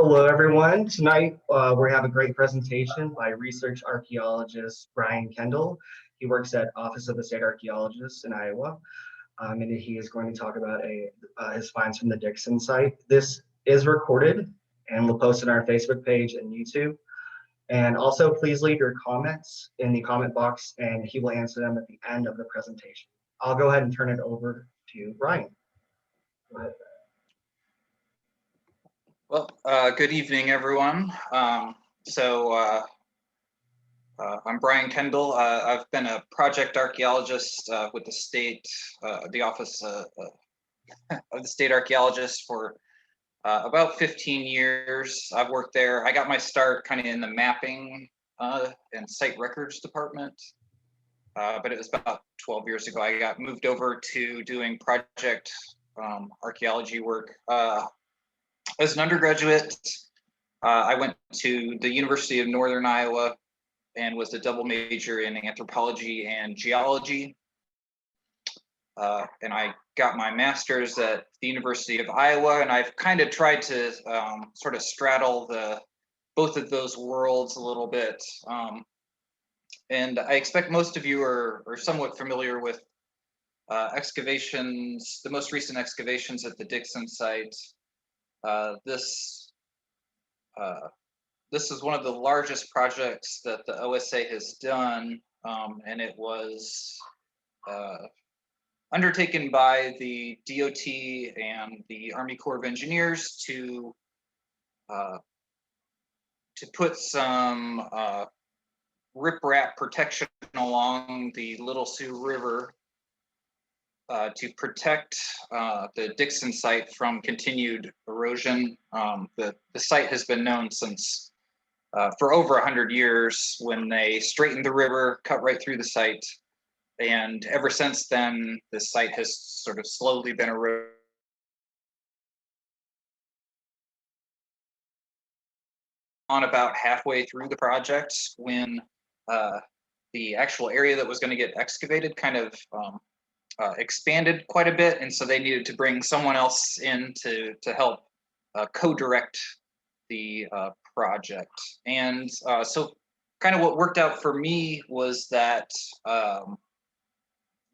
Hello, everyone. Tonight, we have a great presentation by research archaeologist Bryan Kendall. He works at Office of the State Archaeologist in Iowa, and he is going to talk about his finds from the Dixon site. This is recorded, and we'll post it on our Facebook page and YouTube. And also, please leave your comments in the comment box, and he will answer them at the end of the presentation. I'll go ahead and turn it over to Bryan. Go ahead. Well, good evening, everyone. I'm Bryan Kendall. I've been a project archaeologist with the state, the Office of the State Archaeologist for about 15 years. I've worked there. I got my start kind of in the mapping and site records department, but it was about 12 years ago. I got moved over to doing project archaeology work. As an undergraduate, I went to the University of Northern Iowa and was a double major in anthropology and geology. And I got my master's at the University of Iowa, and I've kind of tried to sort of straddle both of those worlds a little bit. And I expect most of you are somewhat familiar with excavations, the most recent excavations at the Dixon site. This is one of the largest projects that the OSA has done, and it was undertaken by the DOT and the Army Corps of Engineers to put some riprap protection along the Little Sioux River to protect the Dixon site from continued erosion. The site has been known since for over 100 years when they straightened the river, cut right through the site. And ever since then, the site has sort of slowly been eroded. On about halfway through the project when the actual area that was going to get excavated kind of expanded quite a bit, and so they needed to bring someone else in to help co-direct the project. And so kind of what worked out for me was that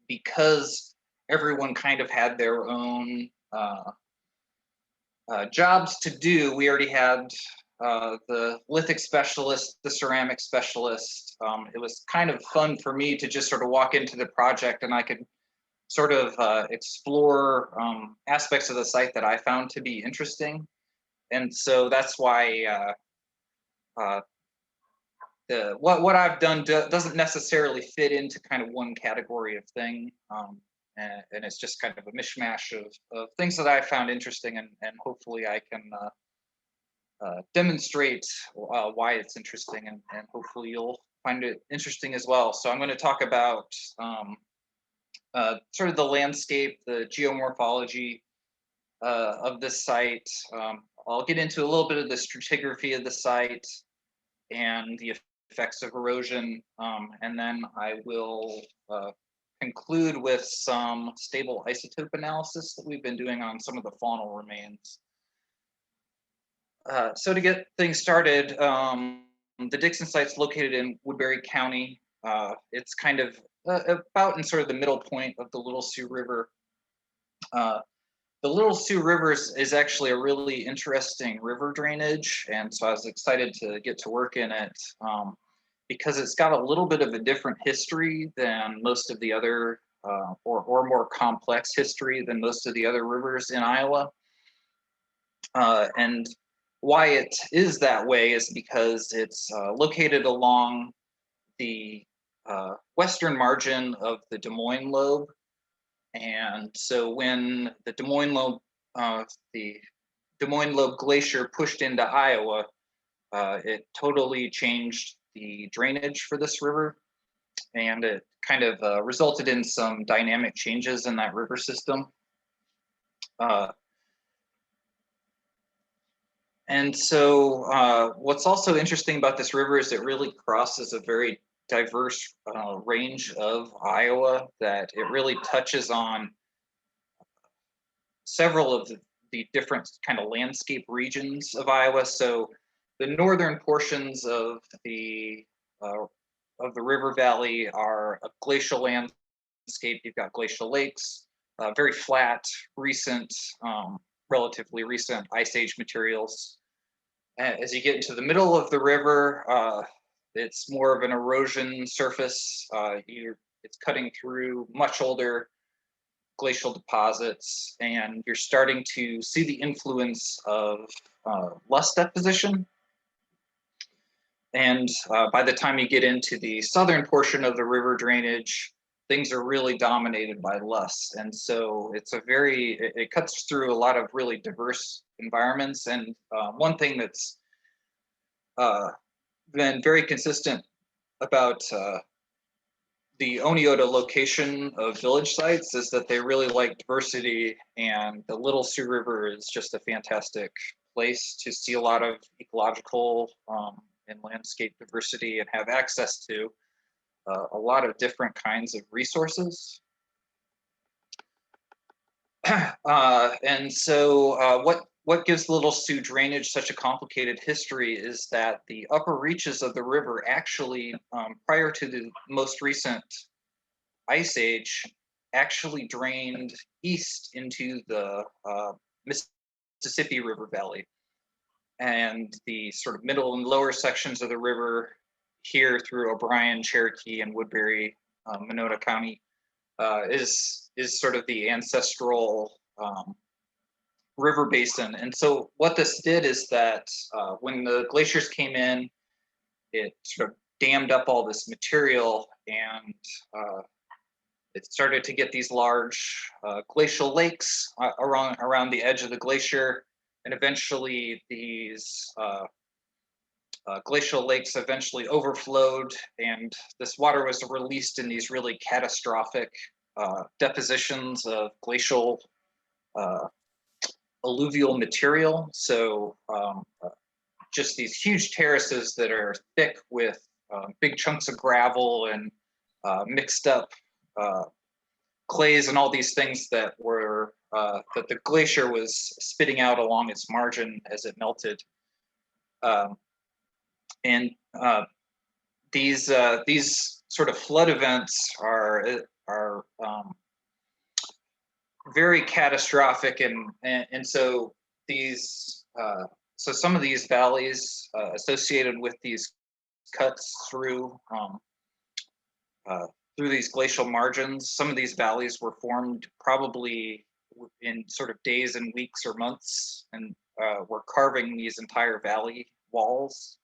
because everyone kind of had their own jobs to do, we already had the lithic specialist, the ceramic specialist. It was kind of fun for me to just sort of walk into the project and I could sort of explore aspects of the site that I found to be interesting. And so that's why what I've done doesn't necessarily fit into kind of one category of thing. And it's just kind of a mishmash of things that I found interesting, and hopefully I can demonstrate why it's interesting, and hopefully you'll find it interesting as well. So I'm going to talk about sort of the landscape, the geomorphology of this site. I'll get into a little bit of the stratigraphy of the site and the effects of erosion, and then I will conclude with some stable isotope analysis that we've been doing on some of the faunal remains. So to get things started, the Dixon site's located in Woodbury County. It's kind of about in sort of the middle point of the Little Sioux River. The Little Sioux River is actually a really interesting river drainage, and so I was excited to get to work in it because it's got a little bit of a different history than most of the other, or more complex history than most of the other rivers in Iowa. And why it is that way is because it's located along the western margin of the Des Moines lobe. And so when the Des Moines lobe glacier pushed into Iowa, it totally changed the drainage for this river, and it kind of resulted in some dynamic changes in that river system. And so what's also interesting about this river is it really crosses a very diverse range of Iowa, that it really touches on several of the different kind of landscape regions of Iowa. So the northern portions of the river valley are a glacial landscape. You've got glacial lakes, very flat, recent, relatively recent ice age materials. As you get into the middle of the river, it's more of an erosion surface. It's cutting through much older glacial deposits, and you're starting to see the influence of loess deposition. And by the time you get into the southern portion of the river drainage, things are really dominated by loess. And so it cuts through a lot of really diverse environments. And one thing that's been very consistent about the Oneota location of village sites is that they really like diversity, and the Little Sioux River is just a fantastic place to see a lot of ecological and landscape diversity and have access to a lot of different kinds of resources. And so what gives Little Sioux drainage such a complicated history is that the upper reaches of the river actually, prior to the most recent ice age, actually drained east into the Mississippi River Valley. And the sort of middle and lower sections of the river here through O'Brien, Cherokee, and Woodbury, Monona County, is sort of the ancestral river basin. And so what this did is that when the glaciers came in, it sort of dammed up all this material, and it started to get these large glacial lakes around the edge of the glacier. And eventually these glacial lakes eventually overflowed, and this water was released in these really catastrophic depositions of glacial alluvial material. So just these huge terraces that are thick with big chunks of gravel and mixed up clays and all these things that were that the glacier was spitting out along its margin as it melted. And these sort of flood events are very catastrophic, and so these so some of these valleys associated with these cuts through these glacial margins, some of these valleys were formed probably in sort of days and weeks or months, and were carving these entire valley walls.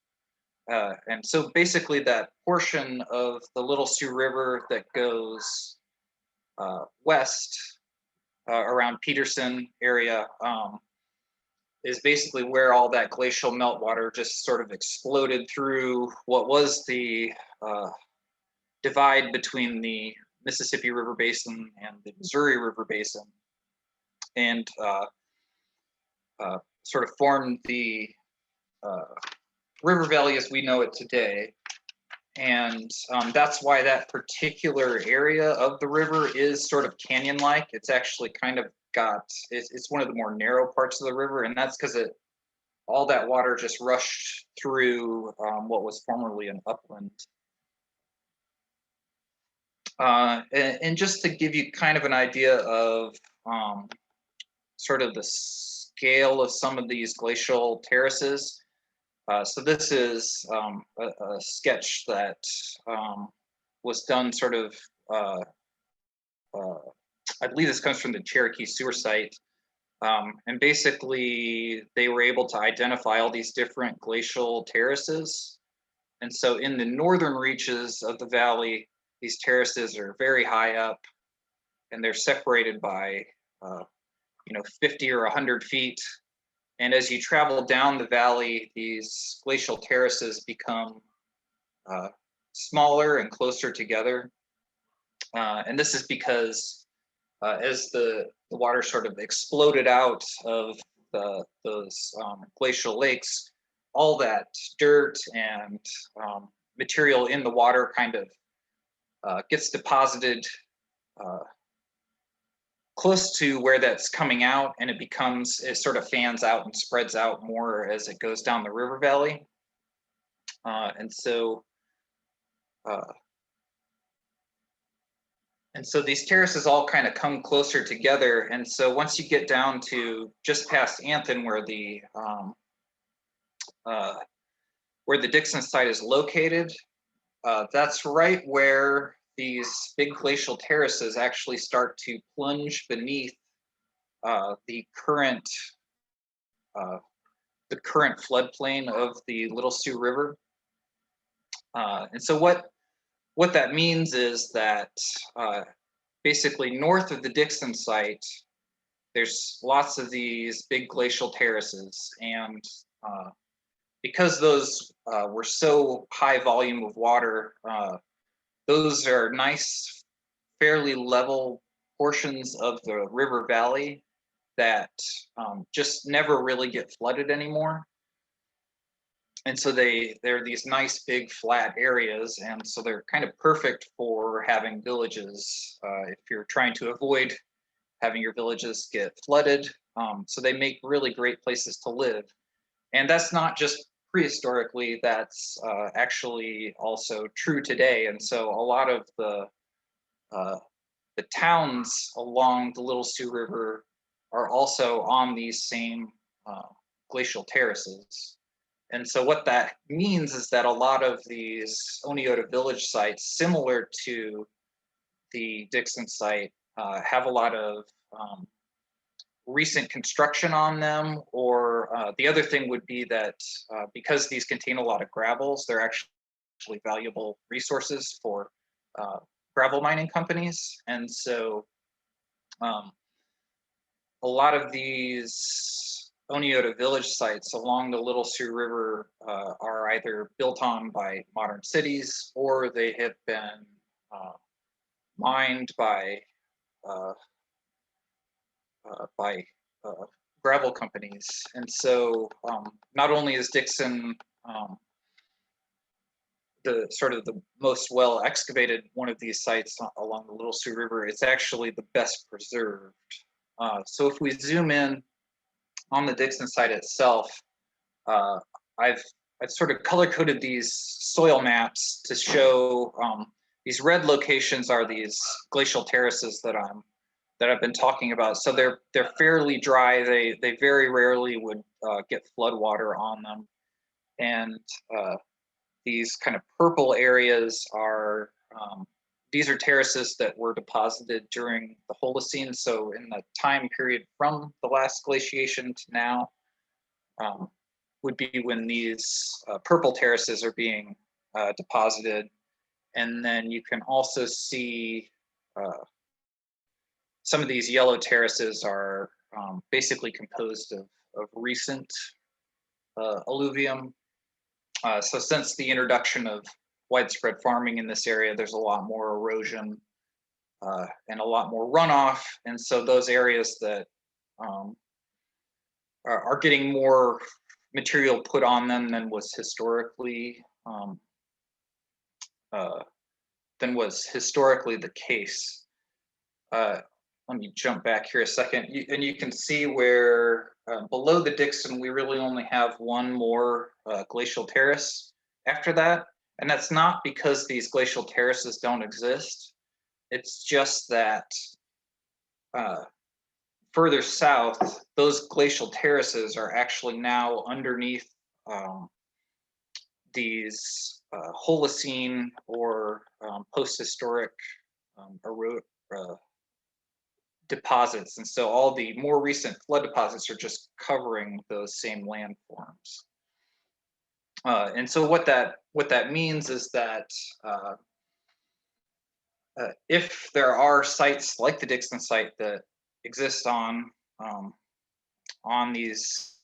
And so basically that portion of the Little Sioux River that goes west around Peterson area is basically where all that glacial meltwater just sort of exploded through what was the divide between the Mississippi River Basin and the Missouri River Basin, and sort of formed the river valley as we know it today. And that's why that particular area of the river is sort of canyon-like. It's actually kind of it's one of the more narrow parts of the river, and that's because all that water just rushed through what was formerly an upland. And just to give you kind of an idea of sort of the scale of some of these glacial terraces. So this is a sketch that was done sort of, I believe this comes from the Cherokee sewer site. And basically they were able to identify all these different glacial terraces. And so in the northern reaches of the valley, these terraces are very high up, and they're separated by 50 or 100 feet. And as you travel down the valley, these glacial terraces become smaller and closer together. And this is because as the water sort of exploded out of those glacial lakes, all that dirt and material in the water kind of gets deposited close to where that's coming out, and it sort of fans out and spreads out more as it goes down the river valley. And so these terraces all kind of come closer together. And so once you get down to just past Anthon, where the Dixon site is located, that's right where these big glacial terraces actually start to plunge beneath the current floodplain of the Little Sioux River. And so what that means is that basically north of the Dixon site, there's lots of these big glacial terraces, and because those were so high volume of water, those are nice, fairly level portions of the river valley that just never really get flooded anymore. And so they're these nice big flat areas, and so they're kind of perfect for having villages if you're trying to avoid having your villages get flooded. So they make really great places to live. And that's not just prehistorically, that's actually also true today. And so a lot of the towns along the Little Sioux River are also on these same glacial terraces. And so what that means is that a lot of these Oneota village sites, similar to the Dixon site, have a lot of recent construction on them, or the other thing would be that because these contain a lot of gravels, they're actually valuable resources for gravel mining companies. And so a lot of these Oneota village sites along the Little Sioux River are either built on by modern cities, or they have been mined by gravel companies. And so not only is Dixon the sort of the most well excavated one of these sites along the Little Sioux River, it's actually the best preserved. So if we zoom in on the Dixon site itself, I've sort of color coded these soil maps to show these red locations are these glacial terraces that I've been talking about. So they're fairly dry. They very rarely would get flood water on them. And these kind of purple areas are these are terraces that were deposited during the Holocene. So in the time period from the last glaciation to now would be when these purple terraces are being deposited. And then you can also see some of these yellow terraces are basically composed of recent alluvium. So since the introduction of widespread farming in this area, there's a lot more erosion and a lot more runoff. And so those areas that are getting more material put on them than was historically the case. Let me jump back here a second. And you can see where below the Dixon, we really only have one more glacial terrace after that. And that's not because these glacial terraces don't exist. It's just that further south, those glacial terraces are actually now underneath these Holocene or post-historic deposits. And so all the more recent flood deposits are just covering those same landforms. And so what that means is that if there are sites like the Dixon site that exist on these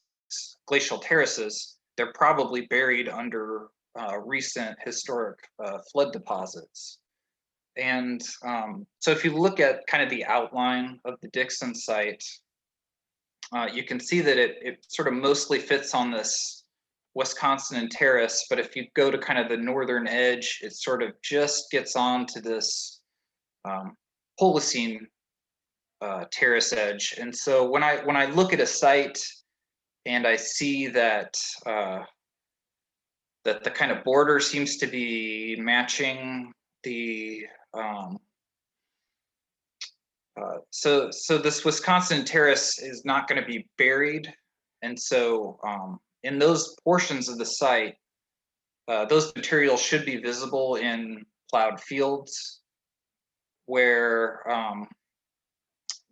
glacial terraces, they're probably buried under recent historic flood deposits. And so if you look at kind of the outline of the Dixon site, you can see that it sort of mostly fits on this Wisconsin terrace, but if you go to kind of the northern edge, it sort of just gets onto this Holocene terrace edge. And so when I look at a site and I see that that the kind of border seems to be matching the so this Wisconsin terrace is not going to be buried, and so in those portions of the site, those materials should be visible in plowed fields, where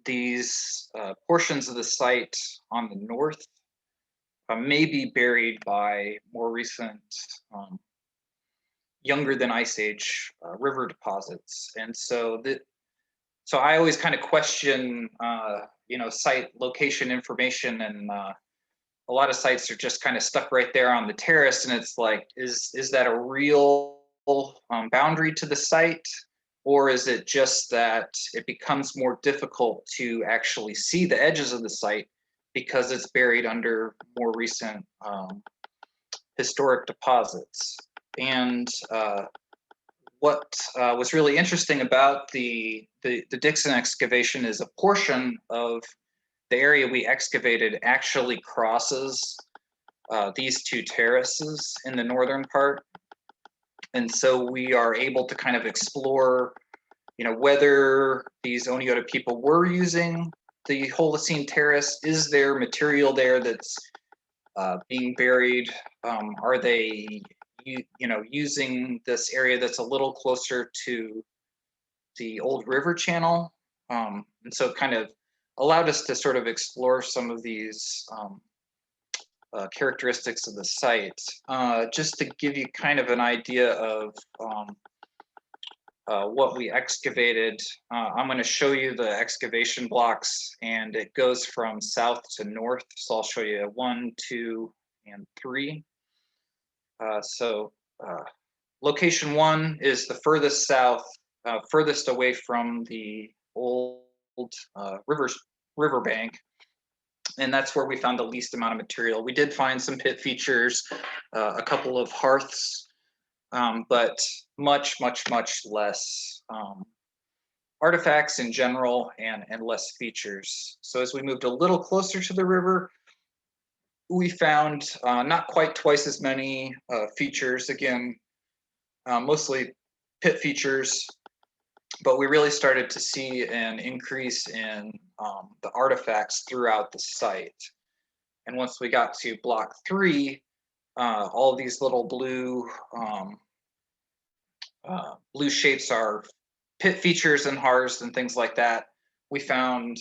these portions of the site on the north may be buried by more recent, younger than Ice Age river deposits. And so so I always kind of question, site location information, and a lot of sites are just kind of stuck right there on the terrace, and it's like, is that a real boundary to the site, or is it just that it becomes more difficult to actually see the edges of the site because it's buried under more recent historic deposits? And what was really interesting about the Dixon excavation is a portion of the area we excavated actually crosses these two terraces in the northern part. And so we are able to kind of explore, whether these Oneota people were using the Holocene terrace. Is there material there that's being buried? Are they using this area that's a little closer to the old river channel? And so it kind of allowed us to sort of explore some of these characteristics of the site. Just to give you kind of an idea of what we excavated, I'm going to show you the excavation blocks, and it goes from south to north. So I'll show you 1, 2, and 3. Location 1 is the furthest south, furthest away from the old riverbank, and that's where we found the least amount of material. We did find some pit features, a couple of hearths, but much less artifacts in general, and less features. So as we moved a little closer to the river, we found not quite twice as many features, again, mostly pit features, but we really started to see an increase in the artifacts throughout the site. And once we got to block 3, all these little blue blue shapes are pit features and hearths and things like that. We found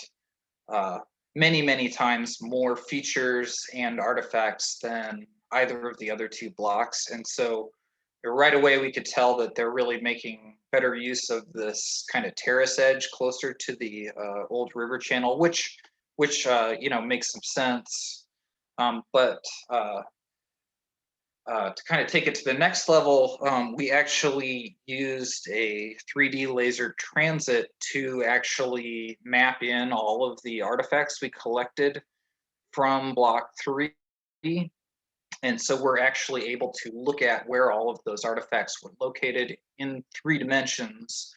many times more features and artifacts than either of the other 2 blocks. And so right away we could tell that they're really making better use of this kind of terrace edge closer to the old river channel, which makes some sense. But to kind of take it to the next level, we actually used a 3D laser transit to actually map in all of the artifacts we collected from block 3. And so we're actually able to look at where all of those artifacts were located in 3 dimensions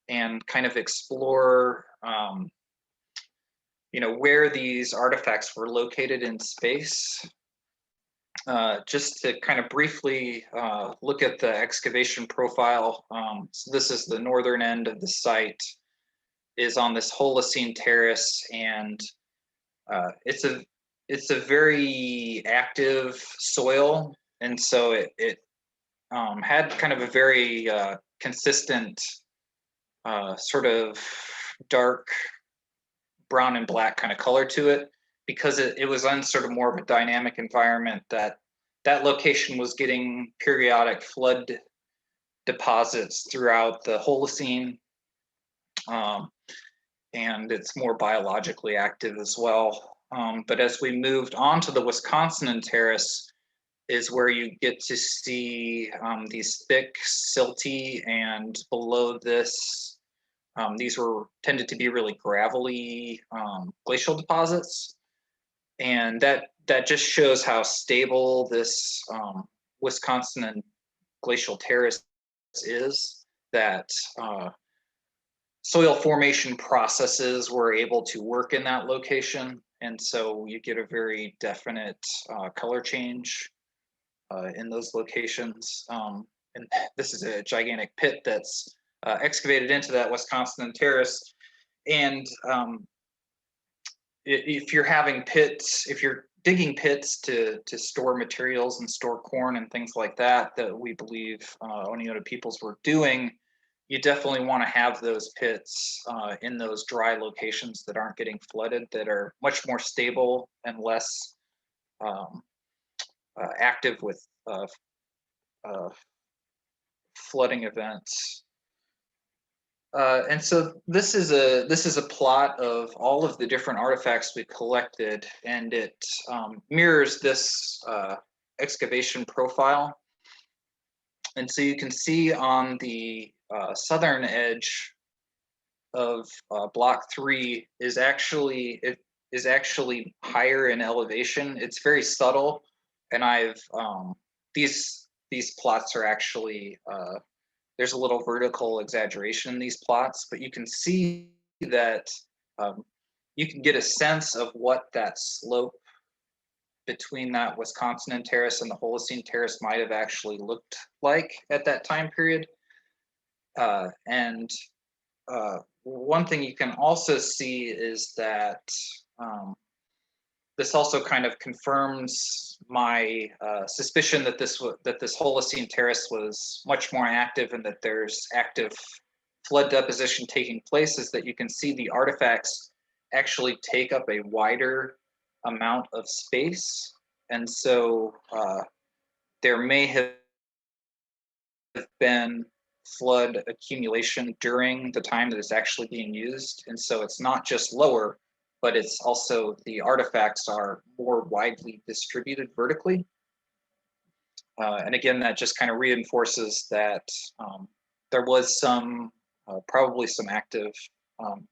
and kind of explore, where these artifacts were located in space. Just to kind of briefly look at the excavation profile. So this is the northern end of the site, is on this Holocene terrace, and it's a very active soil, and so it had kind of a very consistent sort of dark brown and black kind of color to it, because it was on sort of more of a dynamic environment. That location was getting periodic flood deposits throughout the Holocene, and it's more biologically active as well. But as we moved on to the Wisconsin terrace, is where you get to see these thick, silty, and below this, these tended to be really gravelly glacial deposits. And that just shows how stable this Wisconsin glacial terrace is, that soil formation processes were able to work in that location. And so you get a very definite color change in those locations. And this is a gigantic pit that's excavated into that Wisconsin terrace. And if you're having pits, if you're digging pits to store materials and store corn and things like that, that we believe Oneota peoples were doing, you definitely want to have those pits in those dry locations that aren't getting flooded, that are much more stable and less active with flooding events. And so this is a plot of all of the different artifacts we collected, and it mirrors this excavation profile. And so you can see on the southern edge of block 3 is actually higher in elevation. It's very subtle, and I've these plots are actually there's a little vertical exaggeration in these plots, but you can see that you can get a sense of what that slope between that Wisconsin terrace and the Holocene terrace might have actually looked like at that time period. And one thing you can also see is that this also kind of confirms my suspicion that this Holocene terrace was much more active, and that there's active flood deposition taking place, is that you can see the artifacts actually take up a wider amount of space. And so there may have been flood accumulation during the time that it's actually being used. And so it's not just lower, but it's also the artifacts are more widely distributed vertically. And again, that just kind of reinforces that there was probably some active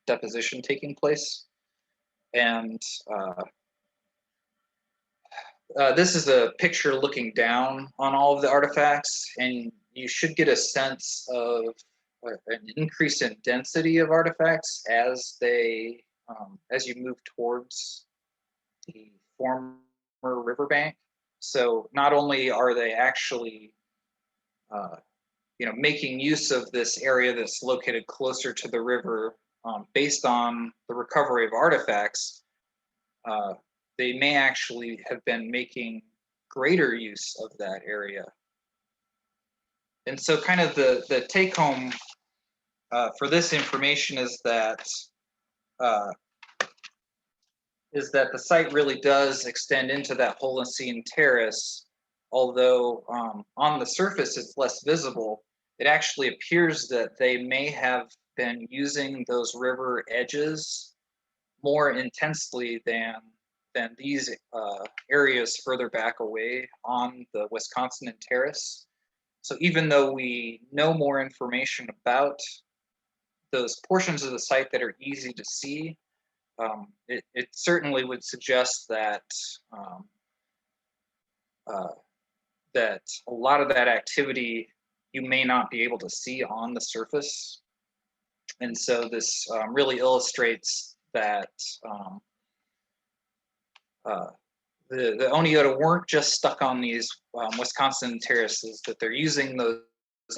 deposition taking place. And this is a picture looking down on all of the artifacts, and you should get a sense of an increase in density of artifacts as you move towards the former riverbank. So not only are they actually making use of this area that's located closer to the river based on the recovery of artifacts, they may actually have been making greater use of that area. And so kind of the take home for this information is that the site really does extend into that Holocene terrace, although on the surface it's less visible. It actually appears that they may have been using those river edges more intensely than these areas further back away on the Wisconsin terrace. So even though we know more information about those portions of the site that are easy to see, it certainly would suggest that that a lot of that activity you may not be able to see on the surface. And so this really illustrates that the Oneota weren't just stuck on these Wisconsin terraces, that they're using those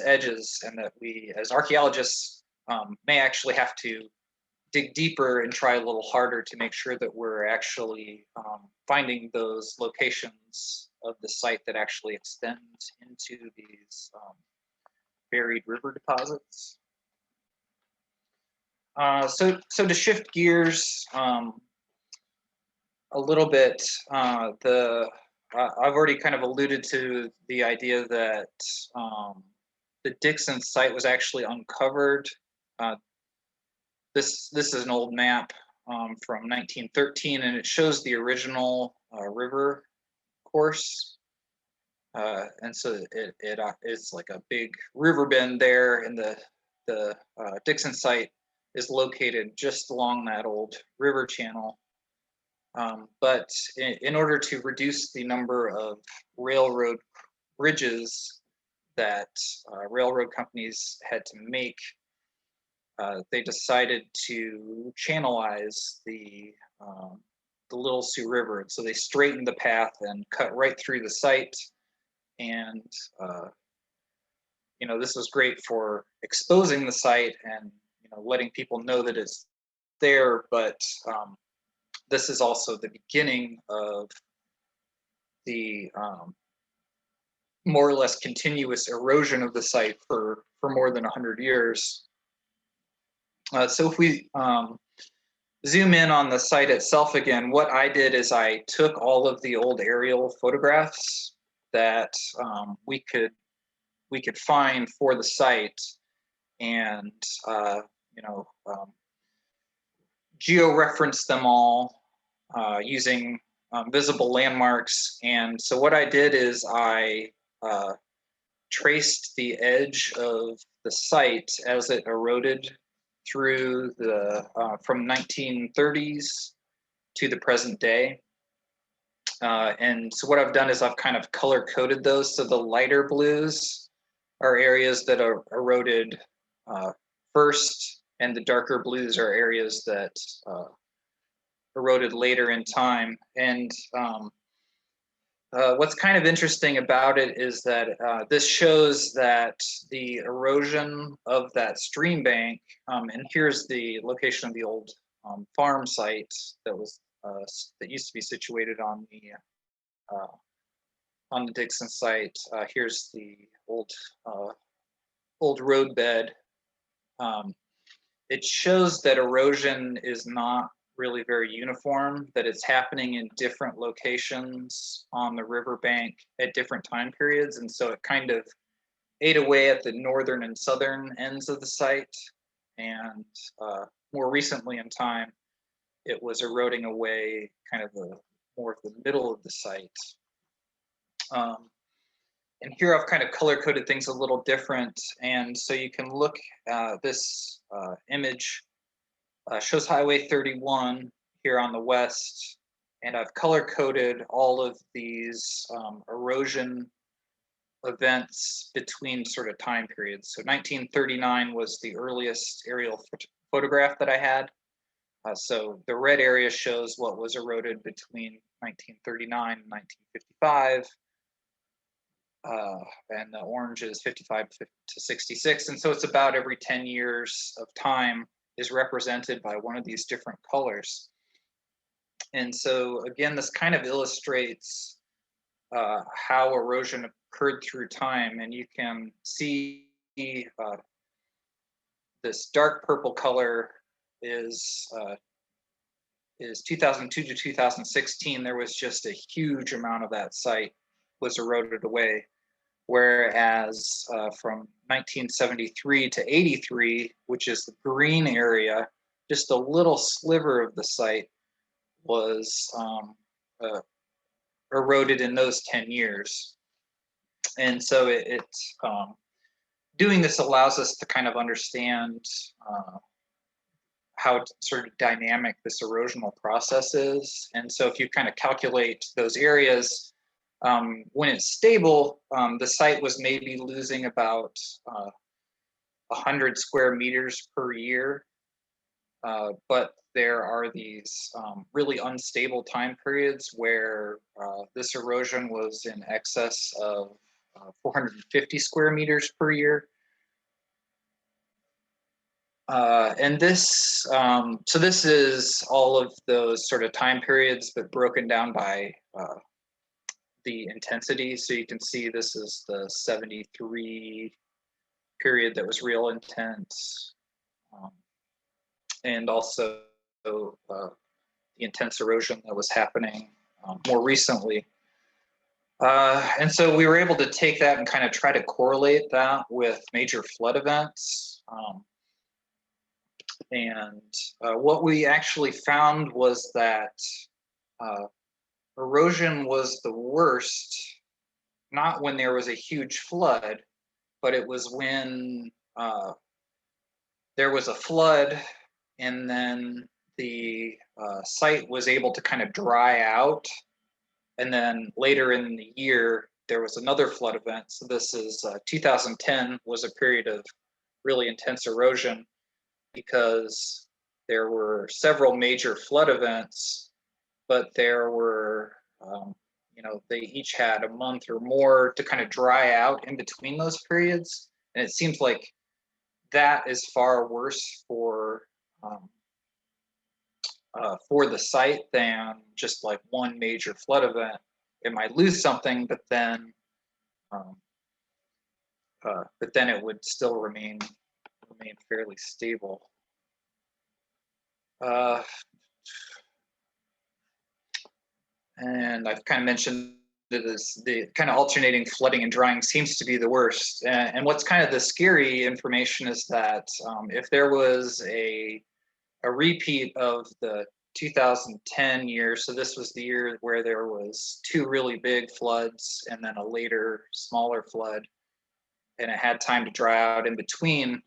edges, and that we as archaeologists may actually have to dig deeper and try a little harder to make sure that we're actually finding those locations of the site that actually extend into these buried river deposits. So to shift gears a little bit, I've already kind of alluded to the idea that the Dixon site was actually uncovered. This is an old map from 1913, and it shows the original river course. And so it's like a big river bend there, and the Dixon site is located just along that old river channel. But in order to reduce the number of railroad bridges that railroad companies had to make, they decided to channelize the Little Sioux River. And so they straightened the path and cut right through the site. And this was great for exposing the site and letting people know that it's there. But this is also the beginning of the more or less continuous erosion of the site for more than 100 years. So if we zoom in on the site itself again, what I did is I took all of the old aerial photographs that we could find for the site, and geo-referenced them all using visible landmarks. And so what I did is I traced the edge of the site as it eroded through the from 1930s to the present day. And so what I've done is I've kind of color coded those. So the lighter blues are areas that are eroded first, and the darker blues are areas that eroded later in time. And what's kind of interesting about it is that this shows that the erosion of that stream bank, and here's the location of the old farm site that was that used to be situated on the Dixon site. Here's the old roadbed. It shows that erosion is not really very uniform, that it's happening in different locations on the riverbank at different time periods. And so it kind of ate away at the northern and southern ends of the site. And more recently in time, it was eroding away kind of more of the middle of the site. And here I've kind of color coded things a little different. And so you can look, this image shows Highway 31 here on the west, and I've color coded all of these erosion events between sort of time periods. So 1939 was the earliest aerial photograph that I had. So the red area shows what was eroded between 1939 and 1955. And the orange is 55 to 66. And so it's about every 10 years of time is represented by one of these different colors. And so again, this kind of illustrates how erosion occurred through time. And you can see this dark purple color is 2002 to 2016. There was just a huge amount of that site was eroded away. Whereas from 1973 to 83, which is the green area, just a little sliver of the site was eroded in those 10 years. And so doing this allows us to kind of understand how sort of dynamic this erosional process is. And so if you kind of calculate those areas, when it's stable, the site was maybe losing about 100 square meters per year. But there are these really unstable time periods where this erosion was in excess of 450 square meters per year. And this, so this is all of those sort of time periods, but broken down by the intensity. So you can see this is the 73 period that was real intense, and also the intense erosion that was happening more recently. And so we were able to take that and kind of try to correlate that with major flood events. And what we actually found was that erosion was the worst, not when there was a huge flood, but it was when there was a flood and then the site was able to kind of dry out. And then later in the year, there was another flood event. So this is 2010 was a period of really intense erosion. because there were several major flood events, but there were, they each had a month or more to kind of dry out in between those periods. And it seems like that is far worse for the site than just like one major flood event. It might lose something, but then it would still remain fairly stable. And I've kind of mentioned the kind of alternating flooding and drying seems to be the worst. And what's kind of the scary information is that if there was a repeat of the 2010 year, so this was the year where there was 2 really big floods and then a later smaller flood, and it had time to dry out in between,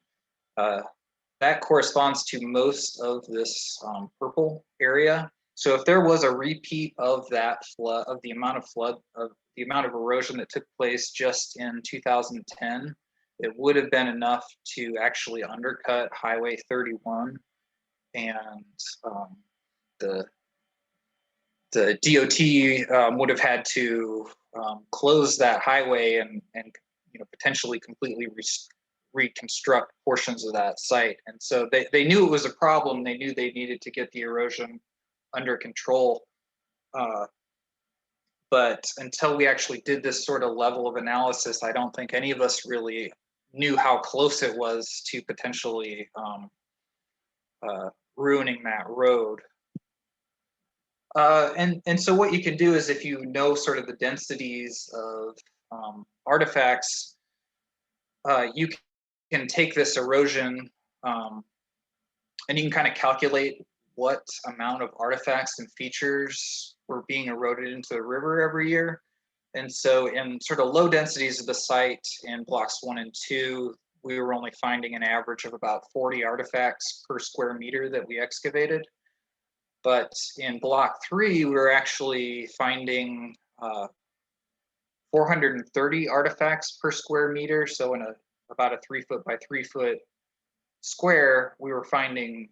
that corresponds to most of this purple area. So if there was a repeat of that flood, of the amount of erosion that took place just in 2010, it would have been enough to actually undercut Highway 31, and the DOT would have had to close that highway and potentially completely reconstruct portions of that site. And so they knew it was a problem. They knew they needed to get the erosion under control. But until we actually did this sort of level of analysis, I don't think any of us really knew how close it was to potentially ruining that road. And so what you can do is, if you know sort of the densities of artifacts, you can take this erosion and you can kind of calculate what amount of artifacts and features were being eroded into the river every year. And so in sort of low densities of the site in blocks 1 and 2, we were only finding an average of about 40 artifacts per square meter that we excavated. But in block 3, we were actually finding 430 artifacts per square meter. So in about a 3 foot by 3 foot square, we were finding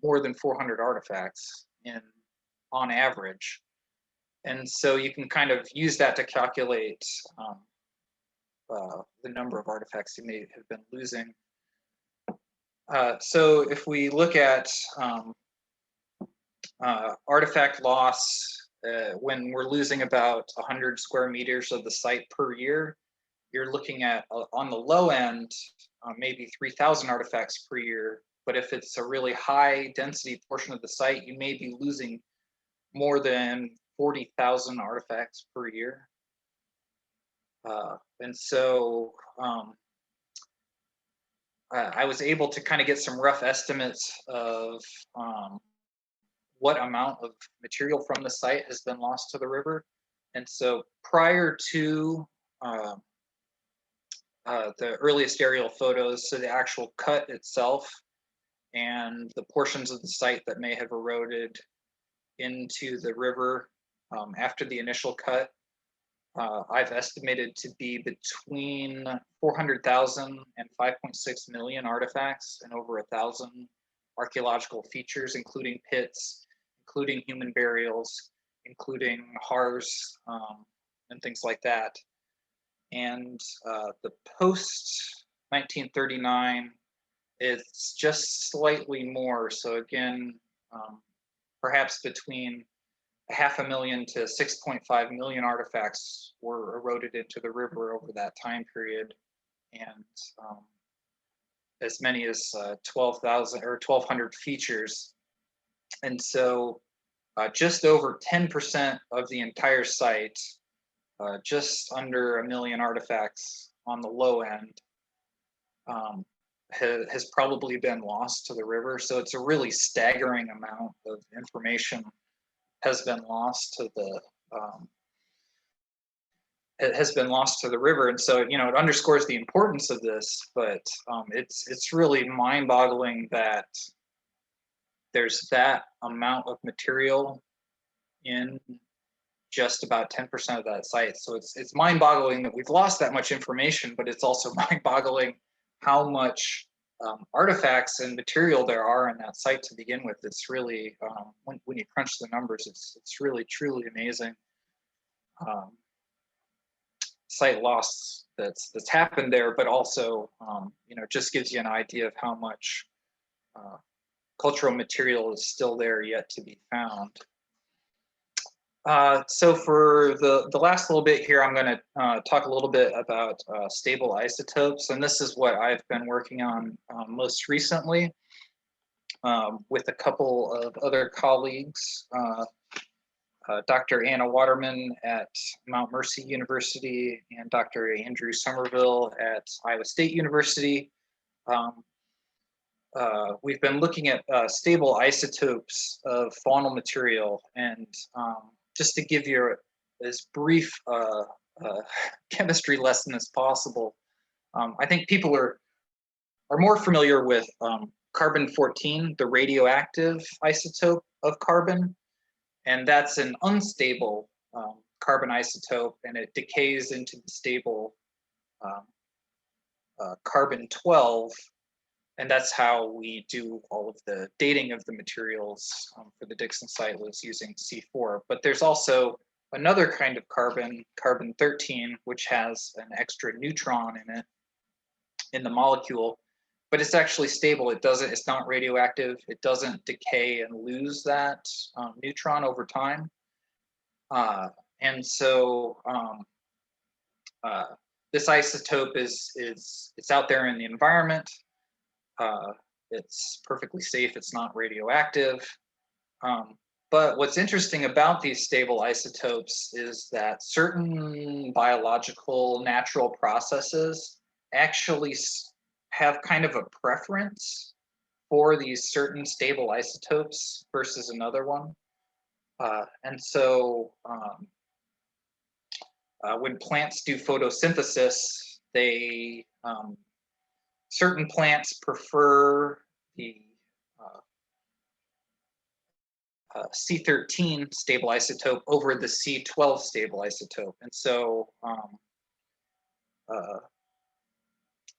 more than 400 artifacts on average. And so you can kind of use that to calculate the number of artifacts you may have been losing. So if we look at artifact loss, when we're losing about 100 square meters of the site per year, you're looking at, on the low end, maybe 3,000 artifacts per year. But if it's a really high density portion of the site, you may be losing more than 40,000 artifacts per year. And so I was able to kind of get some rough estimates of what amount of material from the site has been lost to the river. And so prior to the earliest aerial photos, so the actual cut itself and the portions of the site that may have eroded into the river after the initial cut, I've estimated to be between 400,000 and 5.6 million artifacts and over 1,000 archaeological features, including pits, including human burials, including hearths, and things like that. And the post 1939, it's just slightly more. So again, perhaps between 500,000 to 6.5 million artifacts were eroded into the river over that time period, and as many as 12,000 or 1,200 features. And so just over 10% of the entire site, just under 1 million artifacts on the low end, has probably been lost to the river. So it's a really staggering amount of information has been lost to the river. And so, it underscores the importance of this, but it's really mind-boggling that there's that amount of material in just about 10% of that site. So it's mind-boggling that we've lost that much information, but it's also mind-boggling how much artifacts and material there are in that site to begin with. It's really, when you crunch the numbers, it's really truly amazing. Site loss that's happened there, but also just gives you an idea of how much cultural material is still there yet to be found. So for the last little bit here, I'm going to talk a little bit about stable isotopes, and this is what I've been working on most recently with a couple of other colleagues. Dr. Anna Waterman at Mount Mercy University and Dr. Andrew Somerville at Iowa State University. We've been looking at stable isotopes of faunal material, and just to give you as brief chemistry lesson as possible, I think people are more familiar with carbon-14, the radioactive isotope of carbon. And that's an unstable carbon isotope, and it decays into the stable carbon-12, and that's how we do all of the dating of the materials for the Dixon site, was using C4. But there's also another kind of carbon, carbon-13, which has an extra neutron in it, in the molecule, but it's actually stable. It's not radioactive. It doesn't decay and lose that neutron over time. And so this isotope it's out there in the environment. It's perfectly safe. It's not radioactive. But what's interesting about these stable isotopes is that certain biological natural processes actually have kind of a preference for these certain stable isotopes versus another one. And so when plants do photosynthesis, they certain plants prefer the C13 stable isotope over the C12 stable isotope. And so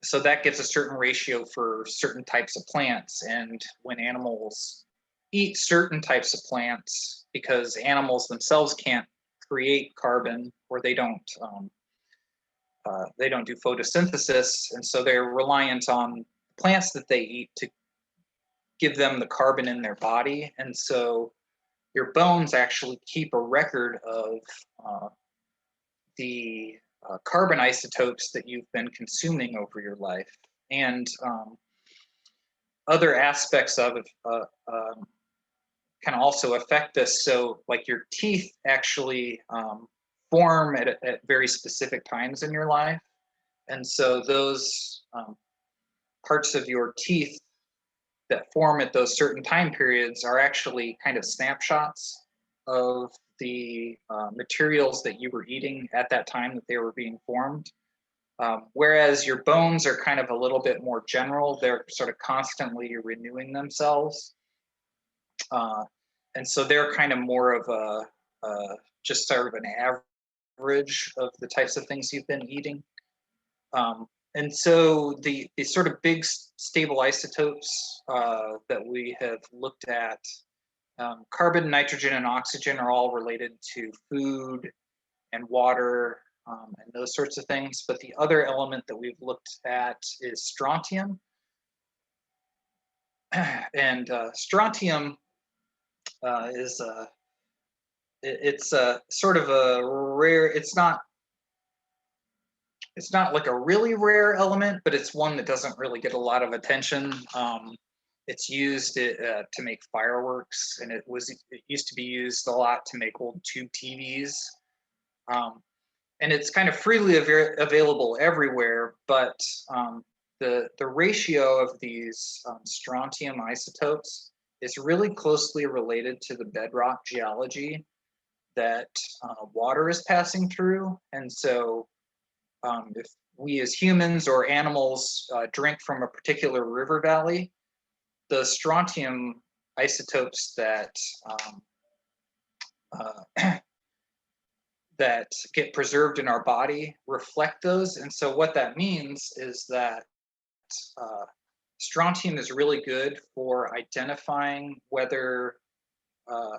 so that gives a certain ratio for certain types of plants. And when animals eat certain types of plants, because animals themselves can't create carbon, or they don't do photosynthesis, and so they're reliant on plants that they eat to give them the carbon in their body. And so your bones actually keep a record of the carbon isotopes that you've been consuming over your life. And other aspects of it can also affect this. So like your teeth actually form at very specific times in your life. And so those parts of your teeth that form at those certain time periods are actually kind of snapshots of the materials that you were eating at that time that they were being formed. Whereas your bones are kind of a little bit more general. They're sort of constantly renewing themselves. And so they're kind of more of a just sort of an average of the types of things you've been eating. And so the sort of big stable isotopes that we have looked at, carbon, nitrogen, and oxygen are all related to food and water and those sorts of things. But the other element that we've looked at is strontium. And strontium is it's a sort of a rare, it's not like a really rare element, but it's one that doesn't really get a lot of attention. It's used to make fireworks, and it used to be used a lot to make old tube TVs. And it's kind of freely available everywhere, but the ratio of these strontium isotopes is really closely related to the bedrock geology that water is passing through. And so if we as humans or animals drink from a particular river valley, the strontium isotopes that that get preserved in our body reflect those. And so what that means is that Strontium is really good for identifying whether uh,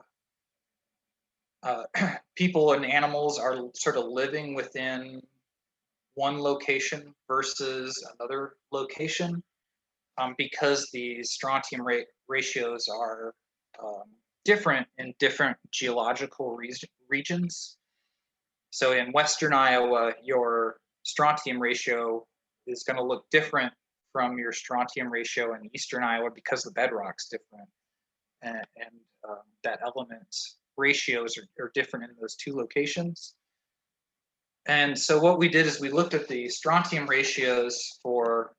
people and animals are sort of living within one location versus another location, because the strontium ratios are different in different geological regions. So in Western Iowa, your strontium ratio is going to look different from your strontium ratio in Eastern Iowa because the bedrock's different, and that element ratios are different in those two locations. And so what we did is we looked at the strontium ratios for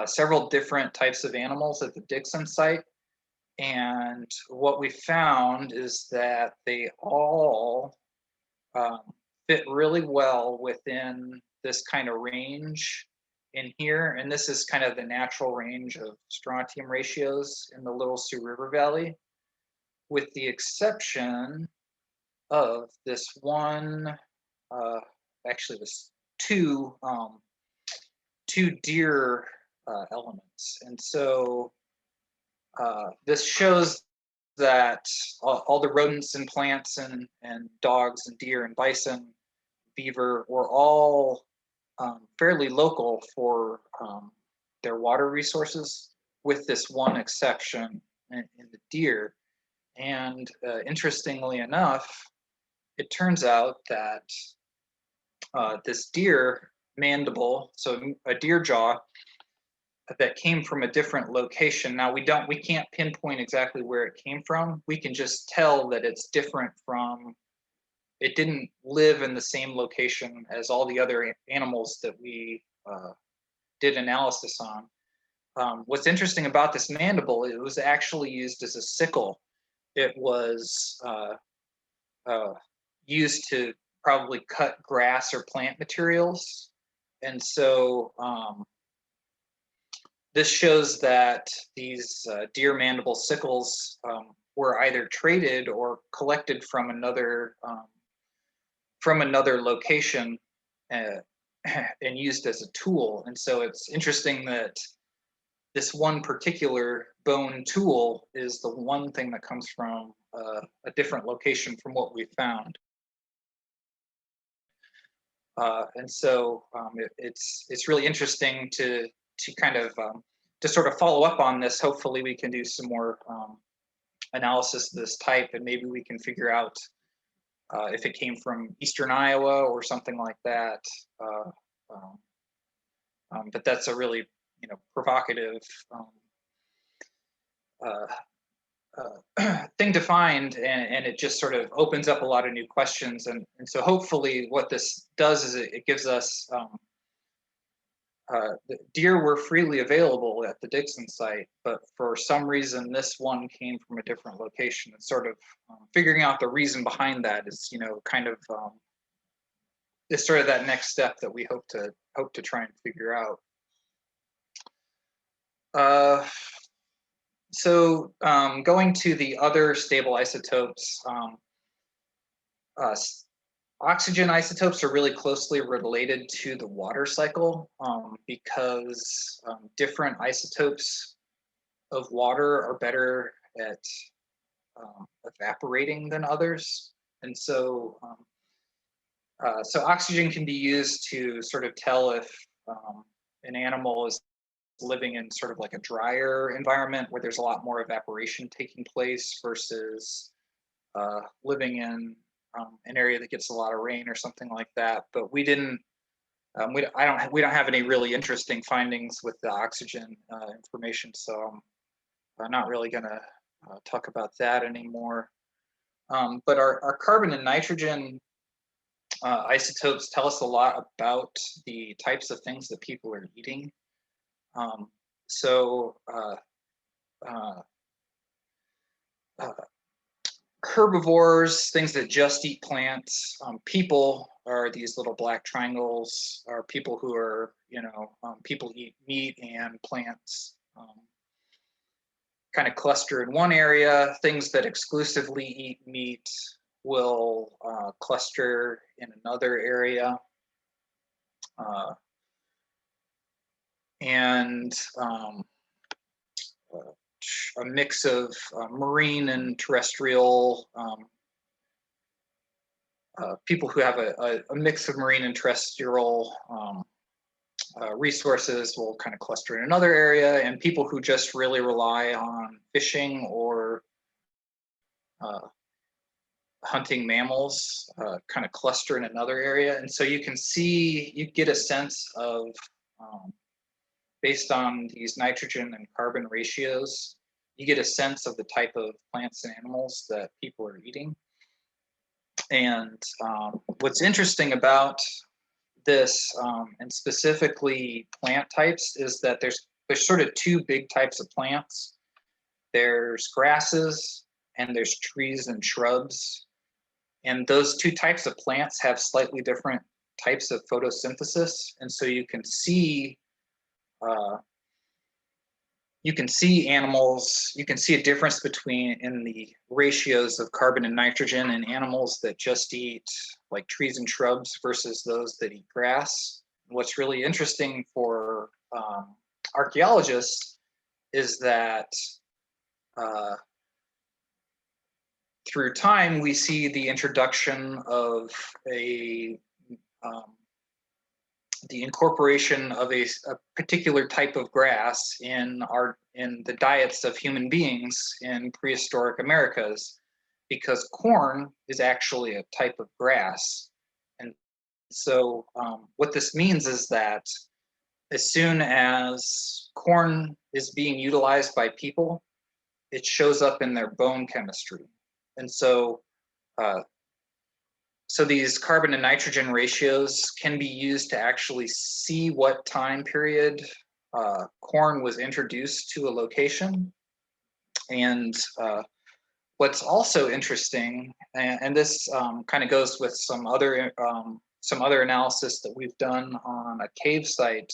several different types of animals at the Dixon site. And what we found is that they all fit really well within this kind of range in here. And this is kind of the natural range of strontium ratios in the Little Sioux River Valley, with the exception of this one, actually this two deer elements. And so this shows that all the rodents and plants and dogs and deer and bison, beaver were all fairly local for their water resources, with this one exception in the deer. And interestingly enough, it turns out that this deer mandible, so a deer jaw that came from a different location. Now we can't pinpoint exactly where it came from. We can just tell that it's different from, it didn't live in the same location as all the other animals that we did analysis on. What's interesting about this mandible, it was actually used as a sickle. It was used to probably cut grass or plant materials. And so this shows that these deer mandible sickles were either traded or collected from another location and used as a tool. And so it's interesting that this one particular bone tool is the one thing that comes from a different location from what we found. And so it's really interesting to kind of to sort of follow up on this. Hopefully we can do some more analysis of this type, and maybe we can figure out if it came from Eastern Iowa or something like that. But that's a really, provocative thing to find, and it just sort of opens up a lot of new questions. And so hopefully what this does is it gives us the deer were freely available at the Dixon site, but for some reason this one came from a different location. And sort of figuring out the reason behind that is, kind of is sort of that next step that we hope to try and figure out. So going to the other stable isotopes, oxygen isotopes are really closely related to the water cycle because different isotopes of water are better at evaporating than others. And so, so oxygen can be used to sort of tell if an animal is living in sort of like a drier environment where there's a lot more evaporation taking place versus living in an area that gets a lot of rain or something like that. But we didn't, we don't have any really interesting findings with the oxygen information, so I'm not really going to talk about that anymore. But our carbon and nitrogen isotopes tell us a lot about the types of things that people are eating. So herbivores, things that just eat plants. People are these little black triangles, are people who are, people eat meat and plants. Kind of cluster in one area. Things that exclusively eat meat will cluster in another area. And a mix of marine and terrestrial, people who have a mix of marine and terrestrial resources will kind of cluster in another area, and people who just really rely on fishing or hunting mammals kind of cluster in another area. And so you can see, you get a sense of, based on these nitrogen and carbon ratios, you get a sense of the type of plants and animals that people are eating. And what's interesting about this, and specifically plant types, is that there's sort of two big types of plants. There's grasses and there's trees and shrubs. And those two types of plants have slightly different types of photosynthesis. And so you can see animals, you can see a difference between in the ratios of carbon and nitrogen in animals that just eat like trees and shrubs versus those that eat grass. What's really interesting for archaeologists is that through time, we see the introduction of the incorporation of a particular type of grass in the diets of human beings in prehistoric Americas, because corn is actually a type of grass. And so what this means is that as soon as corn is being utilized by people, it shows up in their bone chemistry. And so, so these carbon and nitrogen ratios can be used to actually see what time period corn was introduced to a location. And what's also interesting, and this kind of goes with some other analysis that we've done on a cave site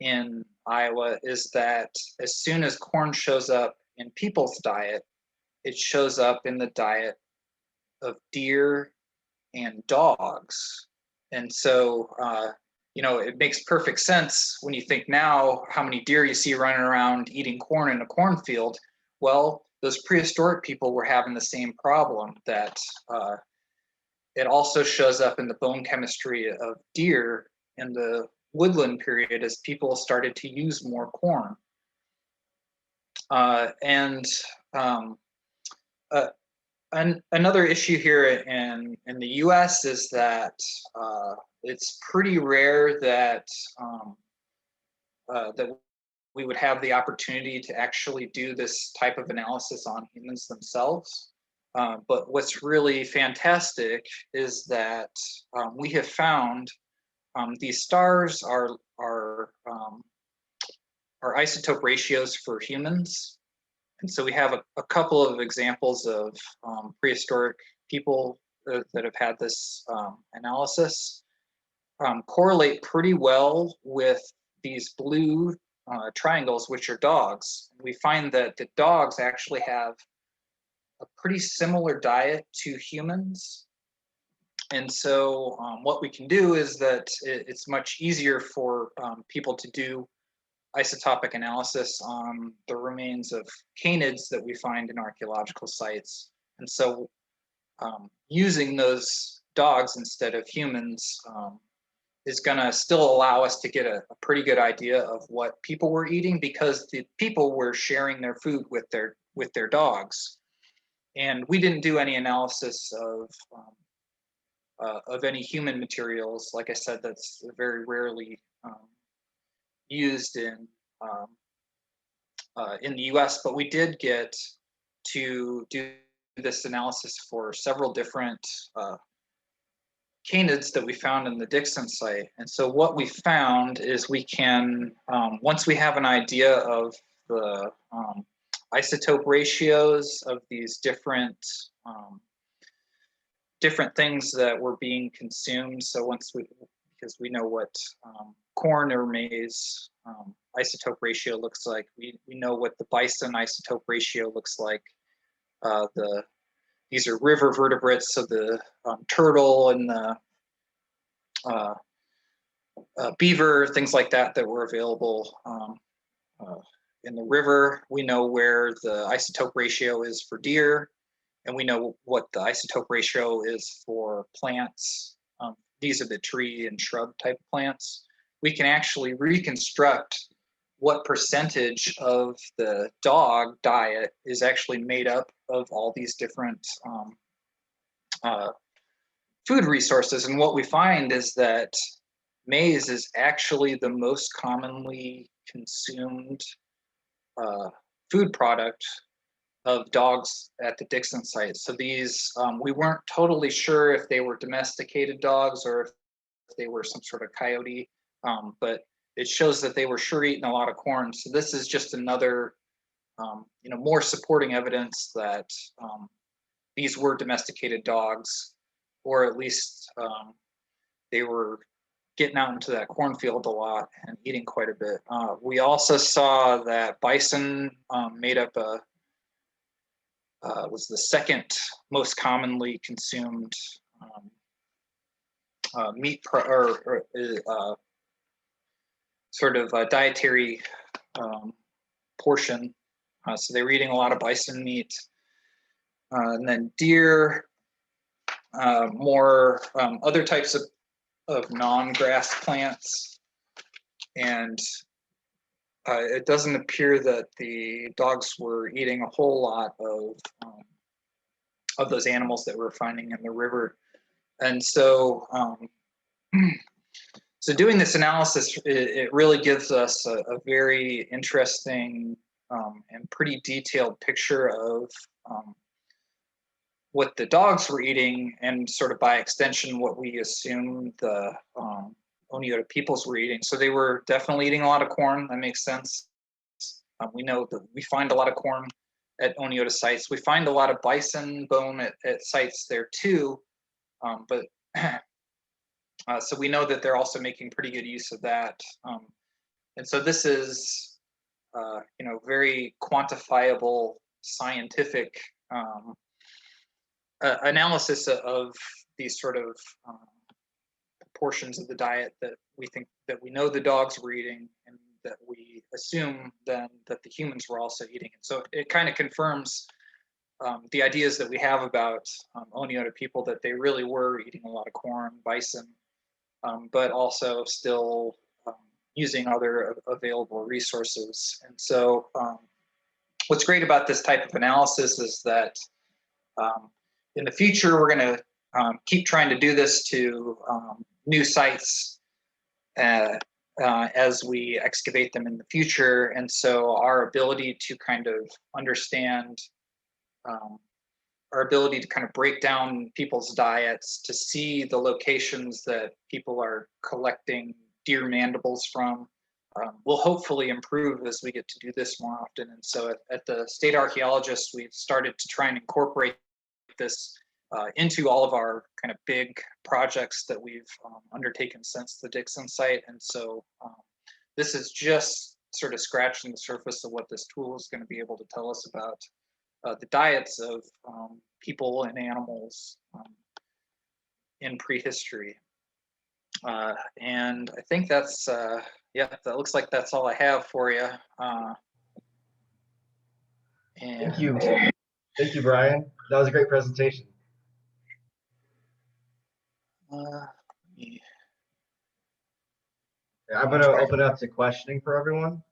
in Iowa, is that as soon as corn shows up in people's diet, it shows up in the diet of deer and dogs. And so, you know, it makes perfect sense when you think now how many deer you see running around eating corn in a cornfield. Well, those prehistoric people were having the same problem, that it also shows up in the bone chemistry of deer in the woodland period as people started to use more corn. Another issue here in the US is that it's pretty rare that that we would have the opportunity to actually do this type of analysis on humans themselves. But what's really fantastic is that we have found these stars are isotope ratios for humans. And so we have a couple of examples of prehistoric people that have had this analysis correlate pretty well with these blue triangles, which are dogs. We find that the dogs actually have a pretty similar diet to humans. And so what we can do is that it's much easier for people to do isotopic analysis on the remains of canids that we find in archaeological sites. And so using those dogs instead of humans is gonna still allow us to get a pretty good idea of what people were eating, because the people were sharing their food with their dogs. And we didn't do any analysis of any human materials. Like I said, that's very rarely used in the US, but we did get to do this analysis for several different canids that we found in the Dixon site. And so what we found is we can, once we have an idea of the isotope ratios of these different things that were being consumed. So because we know what corn or maize isotope ratio looks like, we know what the bison isotope ratio looks like. These are river vertebrates, so the turtle and the beaver, things like that, that were available in the river. We know where the isotope ratio is for deer, and we know what the isotope ratio is for plants. These are the tree and shrub type plants. We can actually reconstruct what percentage of the dog diet is actually made up of all these different food resources. And what we find is that maize is actually the most commonly consumed food product of dogs at the Dixon site. So these, we weren't totally sure if they were domesticated dogs or if they were some sort of coyote, but it shows that they were sure eating a lot of corn. So this is just another, more supporting evidence that these were domesticated dogs, or at least they were getting out into that cornfield a lot and eating quite a bit. We also saw that bison made up was the second most commonly consumed meat sort of dietary portion. So they were eating a lot of bison meat. And then deer, more other types of non-grass plants. And it doesn't appear that the dogs were eating a whole lot of those animals that we're finding in the river. And so, so doing this analysis, it really gives us a very interesting and pretty detailed picture of what the dogs were eating, and sort of by extension what we assumed the Oneota peoples were eating. So they were definitely eating a lot of corn. That makes sense. We know that we find a lot of corn at Oneota sites. We find a lot of bison bone at sites there too, but so we know that they're also making pretty good use of that. And so this is, very quantifiable scientific analysis of these sort of portions of the diet that we know the dogs were eating, and that we assume then that the humans were also eating it. So it kind of confirms the ideas that we have about Oneota people, that they really were eating a lot of corn, bison, but also still using other available resources. And so what's great about this type of analysis is that in the future, we're going to keep trying to do this to new sites as we excavate them in the future. And so our ability to kind of understand, our ability to kind of break down people's diets, to see the locations that people are collecting deer mandibles from, will hopefully improve as we get to do this more often. And so at the State Archaeologists, we've started to try and incorporate this into all of our kind of big projects that we've undertaken since the Dixon site. And so this is just sort of scratching the surface of what this tool is going to be able to tell us about the diets of people and animals in prehistory. And I think that's, yeah, that looks like that's all I have for you. Thank you. Thank you, Brian. That was a great presentation. I'm going to open up to questioning for everyone.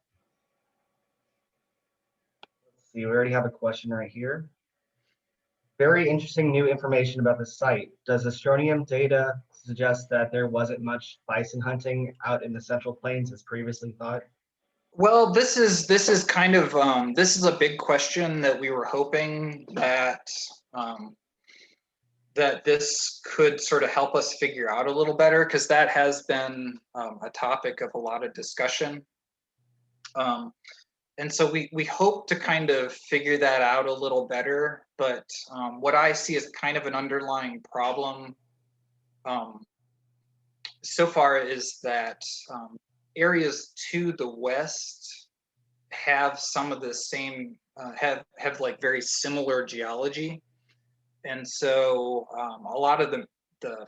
Let's see, we already have a question right here. Very interesting new information about the site. Does the Strontium data suggest that there wasn't much bison hunting out in the Central Plains as previously thought? Well, this is kind of this is a big question that we were hoping that that this could sort of help us figure out a little better, because that has been a topic of a lot of discussion. And so we hope to kind of figure that out a little better. But what I see as kind of an underlying problem so far is that areas to the west have some of the same, have like very similar geology. And so a lot of the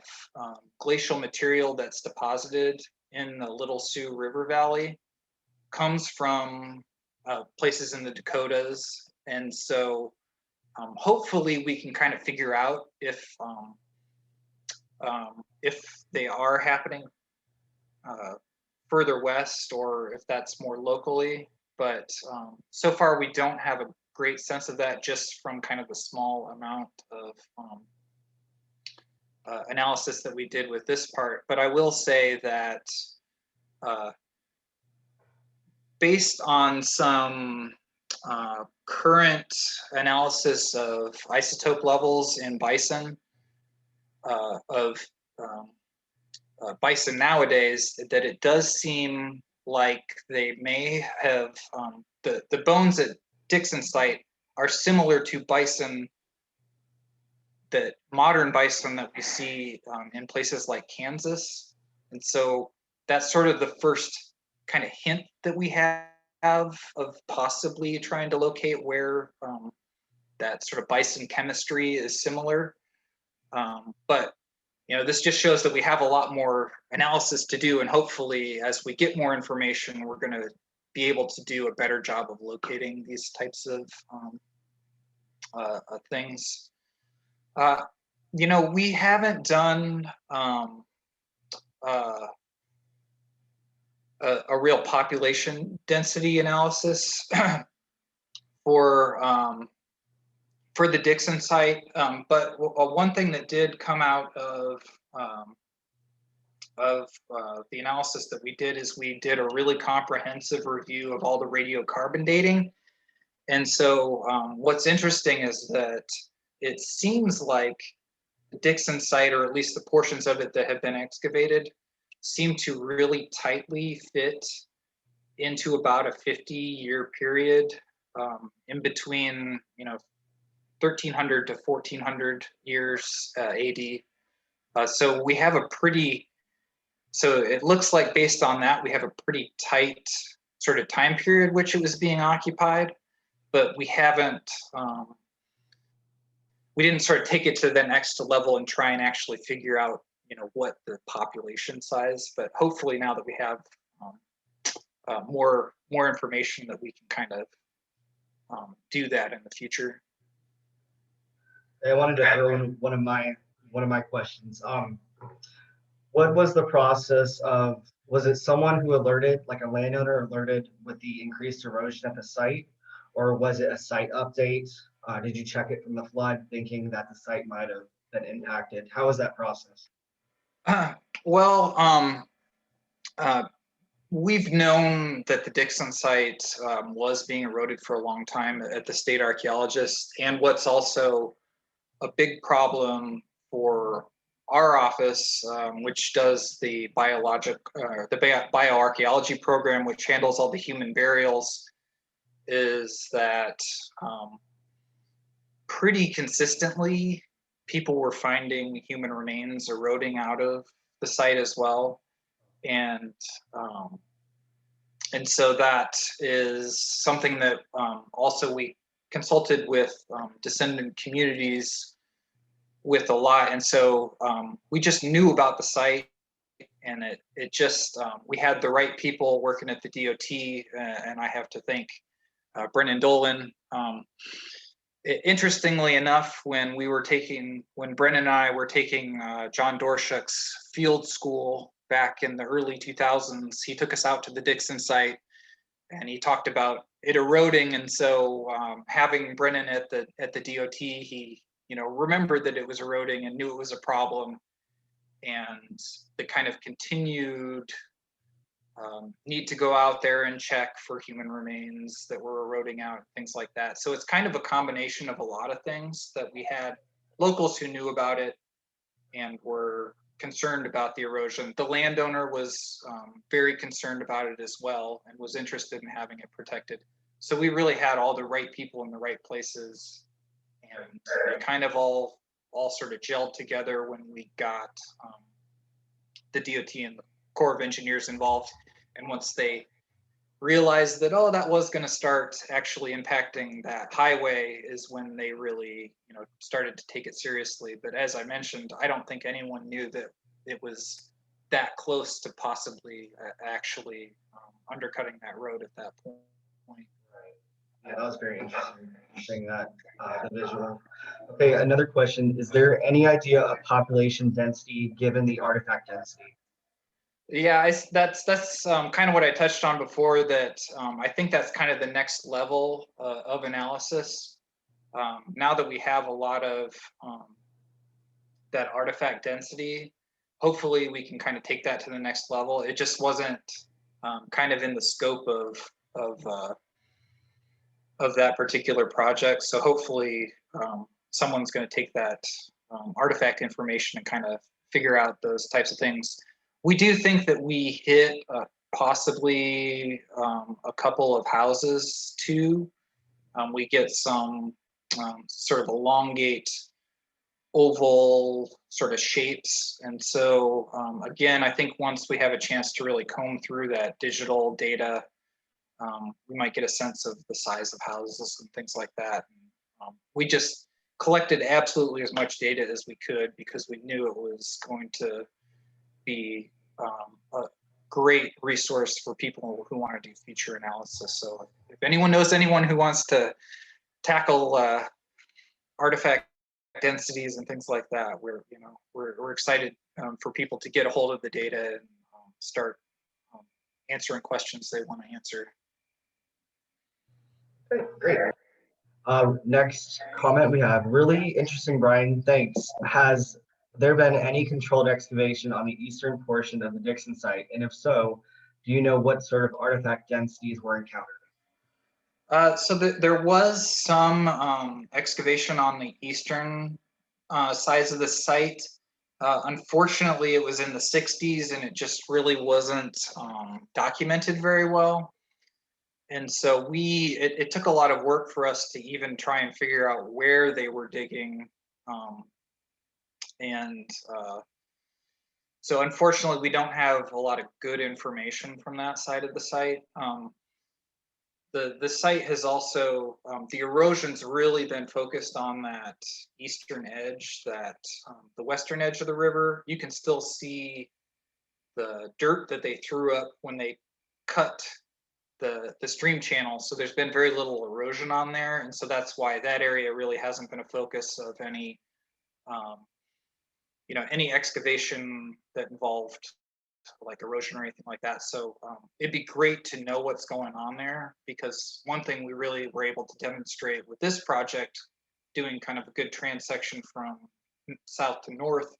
glacial material that's deposited in the Little Sioux River Valley comes from places in the Dakotas. And so hopefully we can kind of figure out if they are happening further west or if that's more locally. But so far we don't have a great sense of that just from kind of the small amount of analysis that we did with this part. But I will say that based on some current analysis of isotope levels in bison, bison nowadays, that it does seem like they may have, the bones at Dixon site are similar to bison, that modern bison that we see in places like Kansas. And so that's sort of the first kind of hint that we have of possibly trying to locate where that sort of bison chemistry is similar. But this just shows that we have a lot more analysis to do, and hopefully as we get more information, we're going to be able to do a better job of locating these types of things. We haven't done a real population density analysis for the Dixon site, but one thing that did come out of the analysis that we did is we did a really comprehensive review of all the radiocarbon dating. And so what's interesting is that it seems like the Dixon site, or at least the portions of it that have been excavated, seem to really tightly fit into about a 50-year period in between, 1300 to 1400 years AD. So we have so it looks like based on that, we have a pretty tight sort of time period which it was being occupied, but we didn't sort of take it to the next level and try and actually figure out, what the population size. But hopefully now that we have more information, that we can kind of do that in the future. I wanted to throw in one of my questions. What was the process of? Was it someone who alerted, like a landowner alerted with the increased erosion at the site, or was it a site update? Did you check it from the flood, thinking that the site might have been impacted? How was that process? Well, we've known that the Dixon site was being eroded for a long time at the state archaeologist, and what's also a big problem for our office, which does the bioarchaeology program, which handles all the human burials, is that pretty consistently people were finding human remains eroding out of the site as well. And so that is something that also we consulted with descendant communities with a lot. And so we just knew about the site, and it just, we had the right people working at the DOT, and I have to thank Brennan Dolan. Interestingly enough, when Brennan and I were taking John Dorshuk's field school back in the early 2000s, he took us out to the Dixon site and he talked about it eroding. And so having Brennan at the DOT, he remembered that it was eroding and knew it was a problem, and the kind of continued need to go out there and check for human remains that were eroding out, things like that. So it's kind of a combination of a lot of things, that we had locals who knew about it and were concerned about the erosion. The landowner was very concerned about it as well and was interested in having it protected. So we really had all the right people in the right places, and it kind of all sort of gelled together when we got the DOT and the Corps of Engineers involved. And once they realized that, that was going to start actually impacting that highway, is when they really, started to take it seriously. But as I mentioned, I don't think anyone knew that it was that close to possibly actually undercutting that road at that point. Yeah, that was very interesting saying that, the visual. Okay, another question. Is there any idea of population density given the artifact density? Yeah, that's kind of what I touched on before. That I think that's kind of the next level of analysis. Now that we have a lot of that artifact density, hopefully we can kind of take that to the next level. It just wasn't kind of in the scope of that particular project. So hopefully someone's going to take that artifact information and kind of figure out those types of things. We do think that we hit possibly a couple of houses too. We get some sort of elongate oval sort of shapes. And so again, I think once we have a chance to really comb through that digital data, we might get a sense of the size of houses and things like that. We just collected absolutely as much data as we could because we knew it was going to be a great resource for people who want to do feature analysis. So if anyone knows anyone who wants to tackle artifact densities and things like that, we're excited for people to get a hold of the data and start answering questions they want to answer. Okay, great. Next comment we have, really interesting, Brian, thanks. Has there been any controlled excavation on the eastern portion of the Dixon site? And if so, do you know what sort of artifact densities were encountered? So there was some excavation on the eastern sides of the site. Unfortunately, it was in the 60s and it just really wasn't documented very well. And so it took a lot of work for us to even try and figure out where they were digging. So unfortunately, we don't have a lot of good information from that side of the site. The site has also, the erosion's really been focused on that eastern edge, the western edge of the river. You can still see the dirt that they threw up when they cut the stream channel. So there's been very little erosion on there. And so that's why that area really hasn't been a focus of any, any excavation that involved like erosion or anything like that. So it'd be great to know what's going on there, because one thing we really were able to demonstrate with this project, doing kind of a good transection from south to north,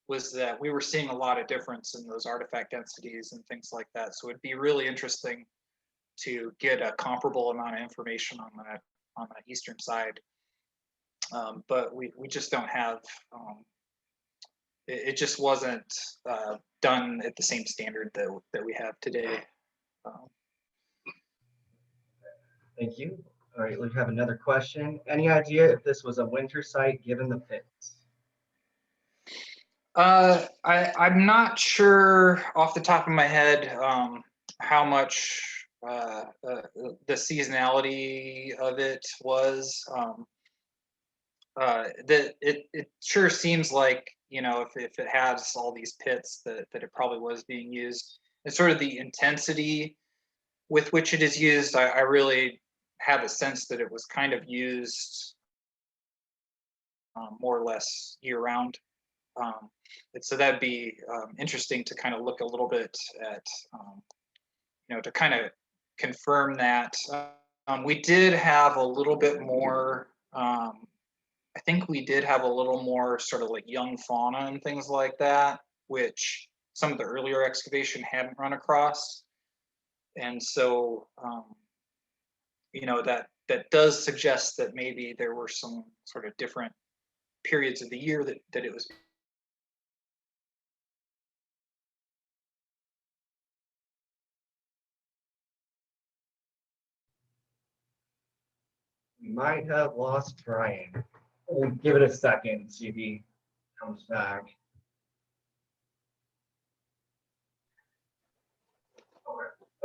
was that we were seeing a lot of difference in those artifact densities and things like that. So it'd be really interesting to get a comparable amount of information on that eastern side. But we just don't have, it just wasn't done at the same standard that we have today. Thank you. All right, we have another question. Any idea if this was a winter site given the pits? I'm not sure off the top of my head how much the seasonality of it was. It sure seems like, if it has all these pits, that it probably was being used. And sort of the intensity with which it is used, I really have a sense that it was kind of used more or less year round. And so that'd be interesting to kind of look a little bit at, to kind of confirm that. We did have a little bit more, I think we did have a little more sort of like young fauna and things like that, which some of the earlier excavation hadn't run across. And so, that does suggest that maybe there were some sort of different periods of the year that it was. We might have lost Brian. We'll give it a second and see if he comes back.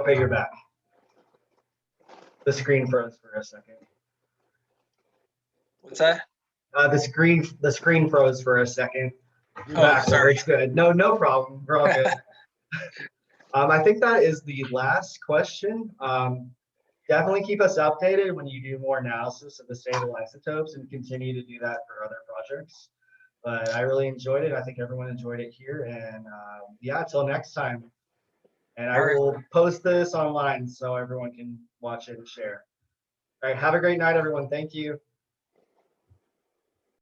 Okay, you're back. The screen froze for a second. What's that? The screen froze for a second. You're Oh, back. sorry. It's good. No problem. We're all good. I think that is the last question. definitely keep us updated when you do more analysis of the stable isotopes, and continue to do that for other projects. But I really enjoyed it. I think everyone enjoyed it here. And yeah, till next time. And I All right. will post this online so everyone can watch it and share. All right. Have a great night, everyone. Thank you.